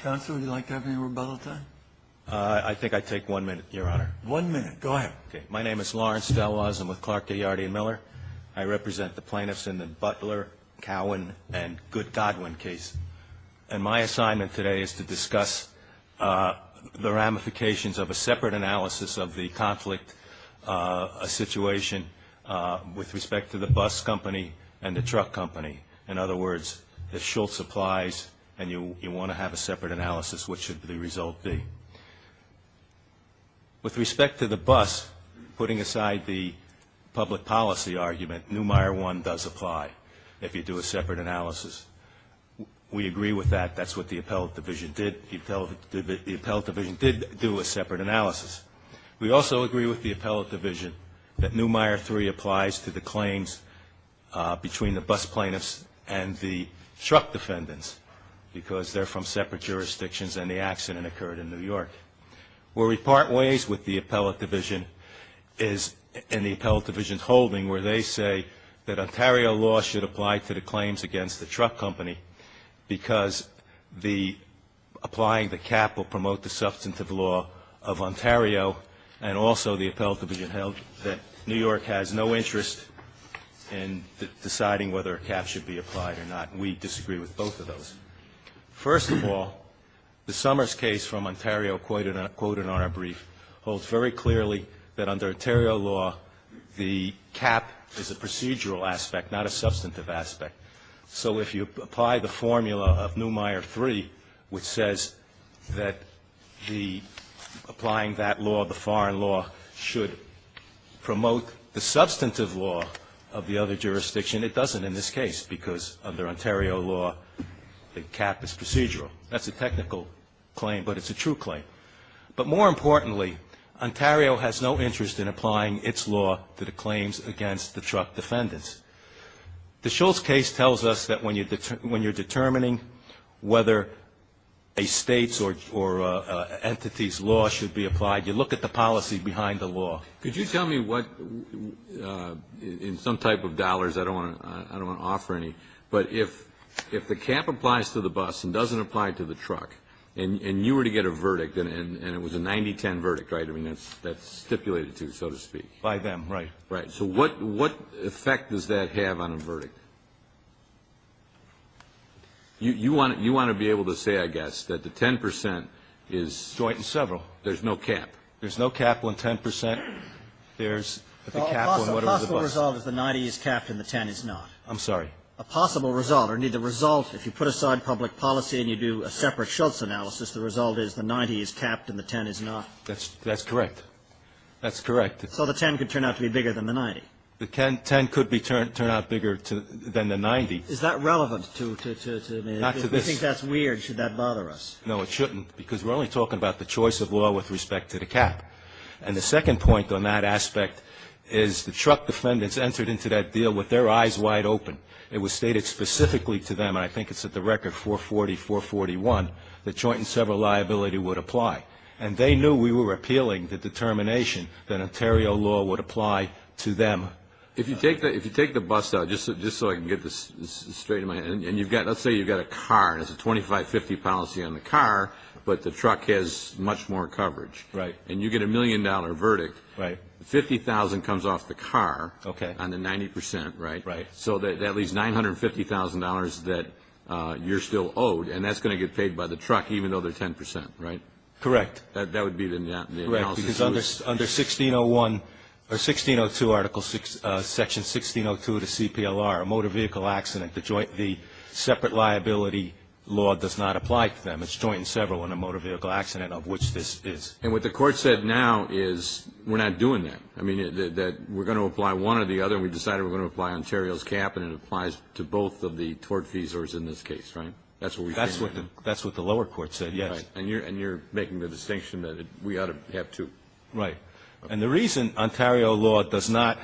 Counsel, would you like to have any rebuttal time? I think I'd take 1 minute, Your Honor. 1 minute. Go ahead. Okay. My name is Lawrence Deloise. I'm with Clark, Gagliardi, and Miller. I represent the plaintiffs in the Butler, Cowan, and Godwin case. And my assignment today is to discuss the ramifications of a separate analysis of the conflict situation with respect to the bus company and the truck company. In other words, if Schultz applies and you want to have a separate analysis, what should the result be? With respect to the bus, putting aside the public policy argument, Neumeier 1 does apply if you do a separate analysis. We agree with that. That's what the appellate division did. The appellate division did do a separate analysis. We also agree with the appellate division that Neumeier 3 applies to the claims between the bus plaintiffs and the truck defendants because they're from separate jurisdictions and the accident occurred in New York. Where we part ways with the appellate division is in the appellate division's holding where they say that Ontario law should apply to the claims against the truck company because applying the cap will promote the substantive law of Ontario, and also the appellate division held that New York has no interest in deciding whether a cap should be applied or not. We disagree with both of those. First of all, the Summers case from Ontario, quoted on our brief, holds very clearly that under Ontario law, the cap is a procedural aspect, not a substantive aspect. So if you apply the formula of Neumeier 3, which says that applying that law, the foreign law, should promote the substantive law of the other jurisdiction, it doesn't in this case because under Ontario law, the cap is procedural. That's a technical claim, but it's a true claim. But more importantly, Ontario has no interest in applying its law to the claims against the truck defendants. The Schultz case tells us that when you're determining whether a state's or entity's law should be applied, you look at the policy behind the law. Could you tell me what, in some type of dollars, I don't want to offer any, but if the cap applies to the bus and doesn't apply to the truck, and you were to get a verdict, and it was a 90-10 verdict, right? I mean, that's stipulated to, so to speak. By them, right. Right. So what effect does that have on a verdict? You want to be able to say, I guess, that the 10% is joint and several. There's no cap. There's no cap on 10%. There's the cap on whatever the bus. A possible result is the 90 is capped and the 10 is not. I'm sorry. A possible result, or indeed the result, if you put aside public policy and you do a separate Schultz analysis, the result is the 90 is capped and the 10 is not. That's correct. That's correct. So the 10 could turn out to be bigger than the 90. The 10 could be turn out bigger than the 90. Is that relevant to Not to if this. we think that's weird, should that bother us? No, it shouldn't, because we're only talking about the choice of law with respect to the cap. And the second point on that aspect is the truck defendants entered into that deal with their eyes wide open. It was stated specifically to them, and I think it's at the record 440, 441, that joint and several liability would apply. And they knew we were appealing the determination that Ontario law would apply to them. If you take the bus out, just so I can get this straight in my head, and you've got, let's say you've got a car and it's a 25-50 policy on the car, but the truck has much more coverage. Right. And you get $1 million verdict. Right. $50,000 comes off the car. Okay. On the 90%, right? Right. So that leaves $950,000 that you're still owed, and that's going to get paid by the truck even though they're 10%, right? Correct. That would be the analysis. Correct, because under 1601 or 1602, Article 6, Section 1602 of the CPLR, a motor vehicle accident, the separate liability law does not apply to them. It's joint and several in a motor vehicle accident, of which this is. And what the court said now is we're not doing that. I mean, that we're going to apply one or the other, and we decided we're going to apply Ontario's cap, and it applies to both of the tortfeasors in this case, right? That's what we. That's what the lower court said. Yes. Right. And you're making the distinction that we ought to have two. Right. And the reason Ontario does not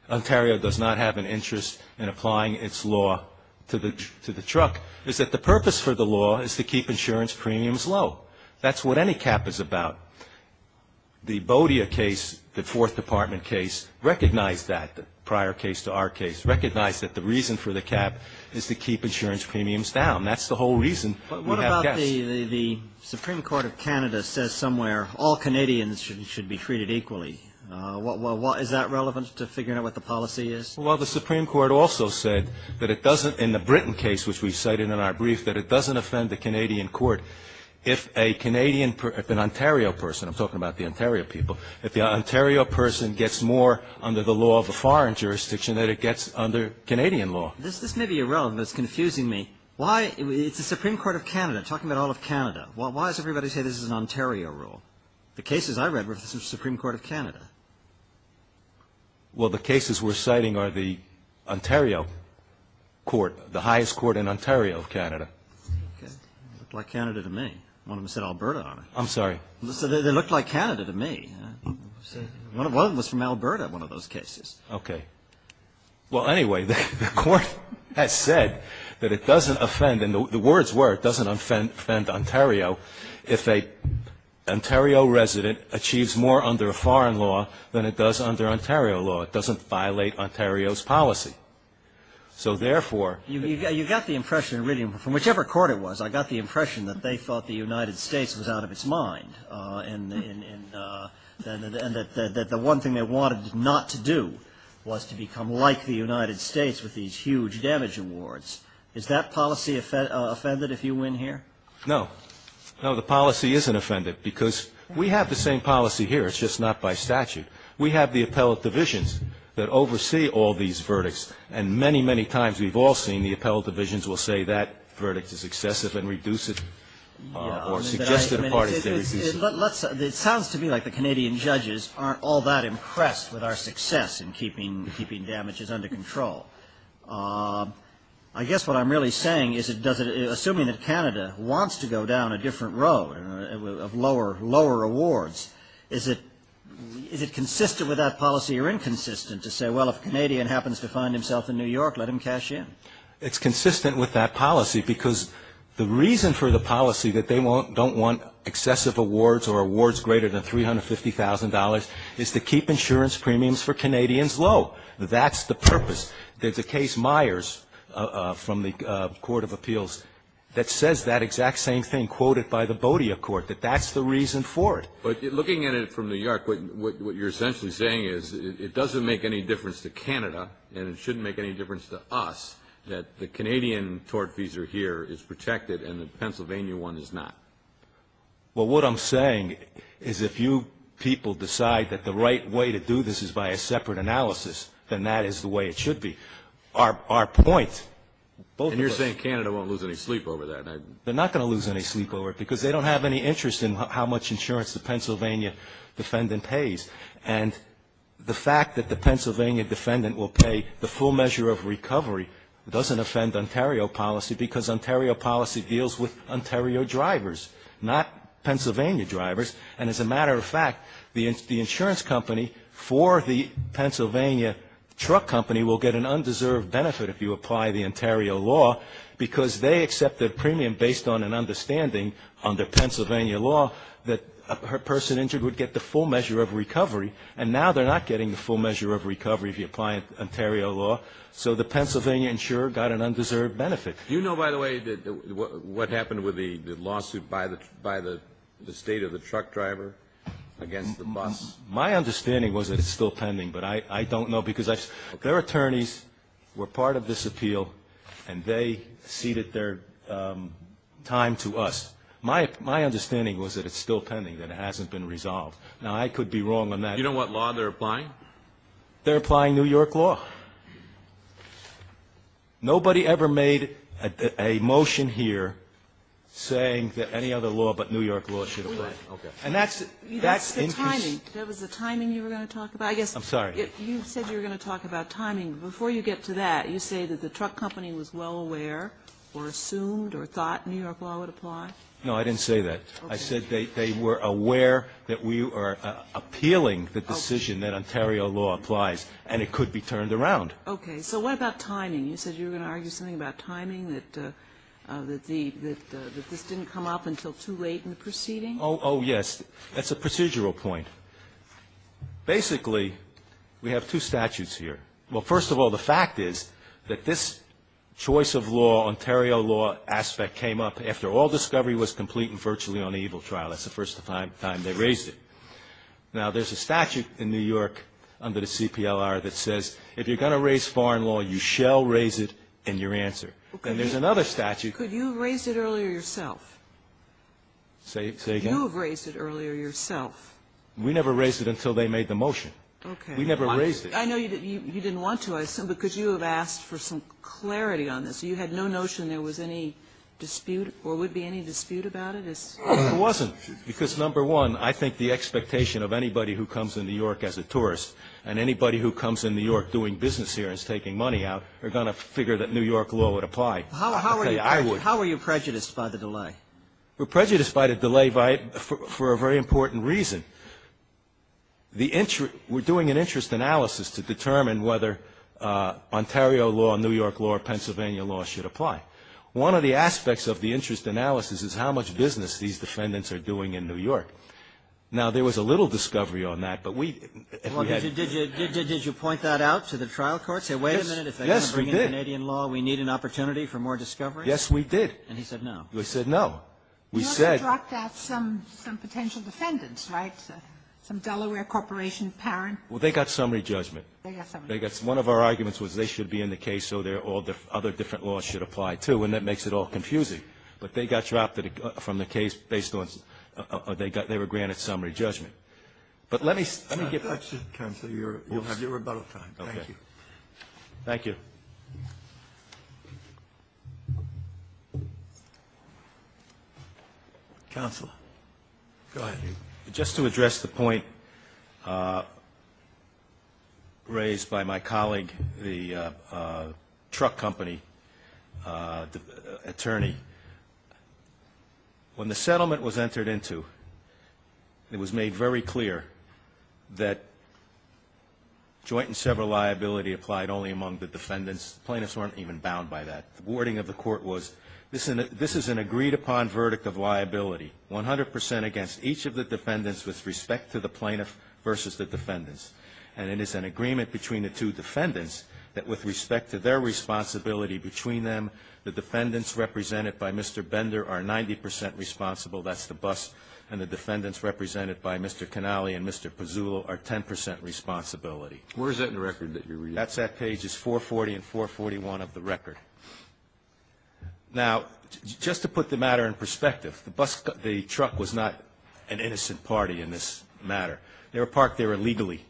have an interest in applying its law to the truck is that the purpose for the law is to keep insurance premiums low. That's what any cap is about. The Bodia case, the Fourth Department case, recognized that. The prior case to our case, recognized that the reason for the cap is to keep insurance premiums down. That's the whole reason But we what have about caps. the Supreme Court of Canada says somewhere all Canadians should be treated equally? What is that relevant to figuring out what the policy is? Well, the Supreme Court also said that it doesn't, in the Britain case, which we cited in our brief, that it doesn't offend the Canadian court if a Canadian, if an Ontario person, I'm talking about the Ontario people, if the Ontario person gets more under the law of a foreign jurisdiction than it gets under Canadian law. This may be irrelevant, but it's confusing me. Why, it's the Supreme Court of Canada, talking about all of Canada. Why does everybody say this is an Ontario rule? The cases I read were from the Supreme Court of Canada. Well, the cases we're citing are the Ontario court, the highest court in Ontario of Canada. Okay. Looked like Canada to me. One of them said Alberta on it. I'm sorry. So they looked like Canada to me. One of them was from Alberta, one of those cases. Okay. Well, anyway, the court has said that it doesn't offend, and the words were, it doesn't offend Ontario if a Ontario resident achieves more under a foreign law than it does under Ontario law. It doesn't violate Ontario's policy. So therefore, you got the impression, reading from whichever court it was, I got the impression that they thought the United States was out of its mind, and that the one thing they wanted not to do was to become like the United States with these huge damage awards. Is that policy offended if you win here? no. No, the policy isn't offended because we have the same policy here. It's just not by statute. We have the appellate divisions that oversee all these verdicts, and many, many times we've all seen the appellate divisions will say that verdict is excessive and reduce it, or suggest to the parties they reduce it. It sounds to me like the Canadian judges aren't all that impressed with our success in keeping damages under control. I guess what I'm really saying is, assuming that Canada wants to go down a different road of lower awards, is it consistent with that policy or inconsistent to say, well, if a Canadian happens to find himself in New York, let him cash in? It's consistent with that policy because the reason for the policy that they don't want excessive awards or awards greater than $350,000 is to keep insurance premiums for Canadians low. That's the purpose. There's a case, Myers, from the Court of Appeals that says that exact same thing, quoted by the Bodia Court, that that's the reason for it. But looking at it from New York, what you're essentially saying is it doesn't make any difference to Canada, and it shouldn't make any difference to us, that the Canadian tortfeasor here is protected and the Pennsylvania one is not. Well, what I'm saying is if you people decide that the right way to do this is by a separate analysis, then that is the way it should be. Our point, both And you're of us, saying Canada won't lose any sleep over that. they're not going to lose any sleep over it because they don't have any interest in how much insurance the Pennsylvania defendant pays. And the fact that the Pennsylvania defendant will pay the full measure of recovery doesn't offend Ontario policy because Ontario policy deals with Ontario drivers, not Pennsylvania drivers. And as a matter of fact, the insurance company for the Pennsylvania truck company will get an undeserved benefit if you apply the Ontario law because they accept their premium based on an understanding under Pennsylvania law that a person injured would get the full measure of recovery, and now they're not getting the full measure of recovery if you apply Ontario law, so the Pennsylvania insurer got an undeserved benefit. You know, by the way, that what happened with the lawsuit by the state of the truck driver against the bus? My understanding was that it's still pending, but I don't know because their attorneys were part of this appeal, and they ceded their time to us. My understanding was that it's still pending, that it hasn't been resolved. Now, I could be wrong on that. You know what law they're applying? They're applying New York law. Nobody ever made a motion here saying that any other law but New York law should apply. Okay. And that's the timing. That was the timing you were going to talk about? I guess. I'm sorry. You said you were going to talk about timing. Before you get to that, you say that the truck company was well aware or assumed or thought New York law would apply? No, I didn't say that. Okay. I said they were aware that we are appealing the decision that Ontario law applies, and it could be turned around. Okay. So what about timing? You said you were going to argue something about timing, that this didn't come up until too late in the proceeding? Oh, yes. That's a procedural point. Basically, we have two statutes here. Well, first of all, the fact is that this choice of law, Ontario law aspect came up after all discovery was complete and virtually on the evil trial. That's the first time they raised it. Now, there's a statute in New York under the CPLR that says if you're going to raise foreign law, you shall raise it in your answer. And there's another statute. Could you have raised it earlier yourself? Say again? You have raised it earlier yourself. We never raised it until they made the motion. Okay. We never raised it. I know you didn't want to, I assume, because you have asked for some clarity on this. You had no notion there was any dispute or would be any dispute about it? There wasn't, because number one, I think the expectation of anybody who comes in New York as a tourist and anybody who comes in New York doing business here and is taking money out are going to figure that New York law would apply. How were you prejudiced by the delay? We're prejudiced by the delay for a very important reason. We're doing an interest analysis to determine whether Ontario law, New York law, or Pennsylvania law should apply. One of the aspects of the interest analysis is how much business these defendants are doing in New York. Now, there was a little discovery on that, but did you point that out to the trial court? Say, wait a minute, if they're going to bring in Canadian law, we need an opportunity for more discovery? Yes, we did. And he said no. We said no. We also said dropped out some potential defendants, right? Some Delaware corporation parent. Well, they got summary judgment. One of our arguments was they should be in the case, so all the other different laws should apply too, and that makes it all confusing. But they got dropped from the case based on they were granted summary judgment. But let me get. That's it, Counsel. You'll have your rebuttal time. Okay. Thank you. Thank you. Counselor, go ahead. Just to address the point raised by my colleague, the truck company attorney, when the settlement was entered into, it was made very clear that joint and several liability applied only among the defendants. The plaintiffs weren't even bound by that. The wording of the court was, this is an agreed-upon verdict of liability, 100% against each of the defendants with respect to the plaintiff versus the defendants. And it is an agreement between the two defendants that with respect to their responsibility between them, the defendants represented by Mr. Bender are 90% responsible, that's the bus, and the defendants represented by Mr. Canali and Mr. Pizzulo are 10% responsibility. Where is that in the record that you're reading? That's at pages 440 and 441 of the record. Now, just to put the matter in perspective, the truck was not an innocent party in this matter. They were parked there illegally.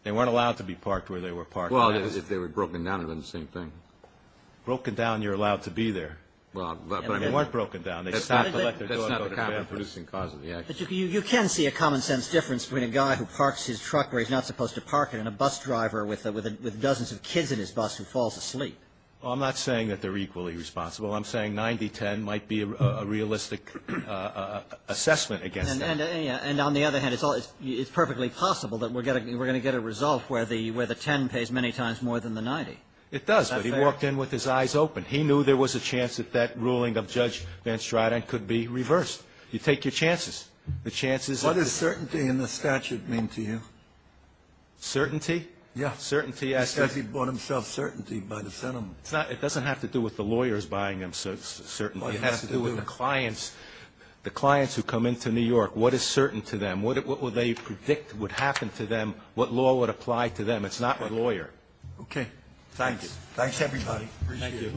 They weren't allowed to be parked where they were parked. Well, if they were broken down, it would have been the same thing. Broken down, you're allowed to be there. Well, but They weren't broken down. They stopped to let their that's dog not go the to the bathroom. common-producing cause of the action. But you can see a common-sense difference between a guy who parks his truck where he's not supposed to park it and a bus driver with dozens of kids in his bus who falls asleep. Well, I'm not saying that they're equally responsible. I'm saying 90-10 might be a realistic assessment against them. And on the other hand, it's perfectly possible that we're going to get a result where the 10 pays many times more than the 90. It does, but he walked in with his eyes open. He knew there was a chance that that ruling of Judge Van Straaten could be reversed. You take your chances. The chances. What does certainty in the statute mean to you? Certainty? Yeah. Certainty as to. Because he bought himself certainty by the settlement. It's not. It doesn't have to do with the lawyers buying them certainty. It has to do with the clients. The clients who come into New York. What is certain to them? What will they predict would happen to them? What law would apply to them? It's not a lawyer. Okay. Thanks. Thanks, everybody. Appreciate it.